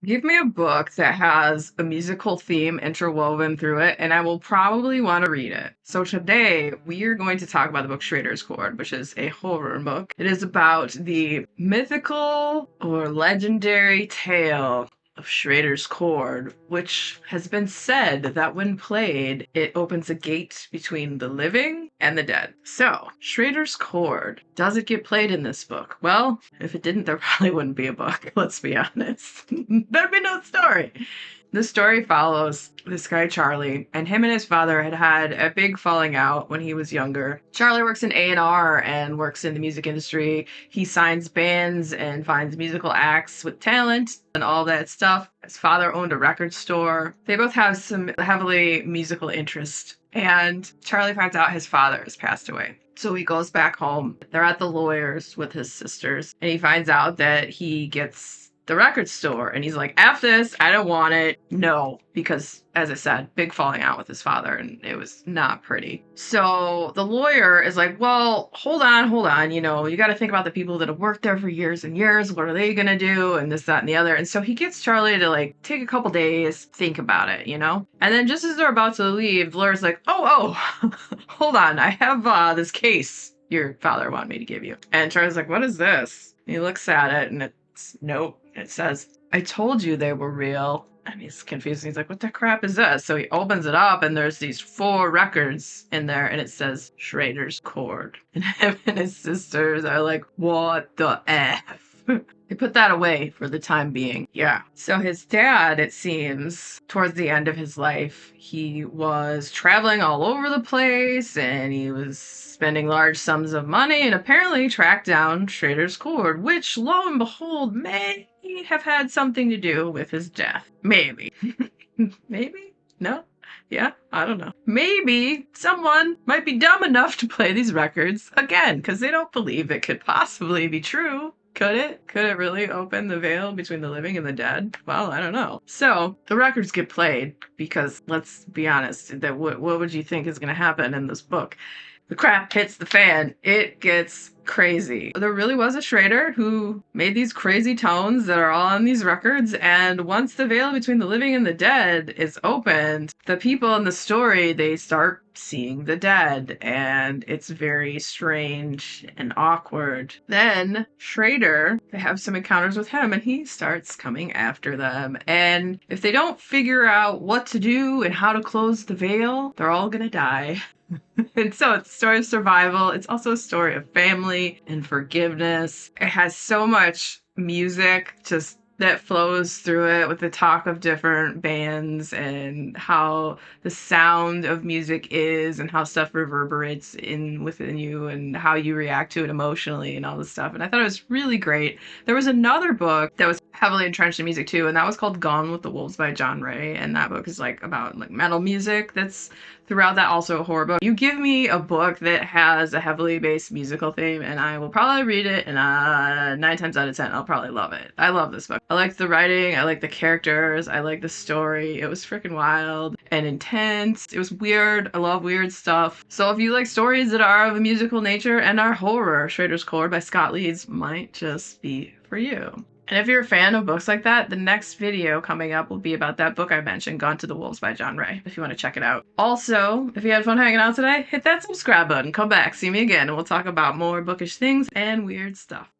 Give me a book that has a musical theme interwoven through it, and I will probably want to read it. So today we are going to talk about the book Schrader's Chord, which is a horror book. It is about the mythical or legendary tale of Schrader's Chord, which has been said that when played, it opens a gate between the living and the dead. So, Schrader's Chord, does it get played in this book? Well, if it didn't, there probably wouldn't be a book, let's be honest. There'd be no story. The story follows this guy, Charlie, and him and his father had had a big falling out when he was younger. Charlie works in A&R and works in the music industry. He signs bands and finds musical acts with talent and all that stuff. His father owned a record store. They both have some heavily musical interest. And Charlie finds out his father has passed away. So he goes back home. They're at the lawyer's with his sisters. And he finds out that he gets the record store, and he's like, F this, I don't want it. No, because as I said, big falling out with his father, and it was not pretty. So the lawyer is like, well, hold on, you got to think about the people that have worked there for years and years. What are they gonna do? And this, that, and the other. And so he gets Charlie to take a couple days, think about it, And then just as they're about to leave, the lawyer's like, oh, hold on, I have this case your father wanted me to give you. And Charlie's like, what is this? And he looks at it, and nope. It says, I told you they were real. And he's confused. He's like, what the crap is this? So he opens it up, and there's these 4 records in there, and it says Schrader's Chord. And him and his sisters are like, what the F? They put that away for the time being. Yeah. So his dad, it seems, towards the end of his life, he was traveling all over the place, and he was spending large sums of money, and apparently tracked down Schrader's Chord, which, lo and behold, may have had something to do with his death. Maybe. Maybe? No? Yeah, I don't know. Maybe someone might be dumb enough to play these records again, because they don't believe it could possibly be true. Could it? Could it really open the veil between the living and the dead? Well, I don't know. So, the records get played because, let's be honest, what would you think is going to happen in this book? The crap hits the fan. It gets crazy. There really was a Schrader who made these crazy tones that are all on these records, and once the veil between the living and the dead is opened, the people in the story, they start seeing the dead, and it's very strange and awkward. Then Schrader, they have some encounters with him, and he starts coming after them, and if they don't figure out what to do and how to close the veil, they're all gonna die. And so it's a story of survival. It's also a story of family and forgiveness. It has so much music just that flows through it with the talk of different bands and how the sound of music is and how stuff reverberates within you and how you react to it emotionally and all this stuff. And I thought it was really great. There was another book that was heavily entrenched in music too, and that was called Gone with the Wolves by John Ray. And that book is about metal music that's throughout that, also a horror book. You give me a book that has a heavily based musical theme and I will probably read it, and 9 times out of 10 I'll probably love it. I love this book. I like the writing, I like the characters, I like the story. It was freaking wild and intense. It was weird. I love weird stuff. So if you like stories that are of a musical nature and are horror, Schrader's Chord by Scott Leeds might just be for you. And if you're a fan of books like that, the next video coming up will be about that book I mentioned, Gone to the Wolves by John Ray, if you want to check it out. Also, if you had fun hanging out today, hit that subscribe button, come back, see me again, and we'll talk about more bookish things and weird stuff.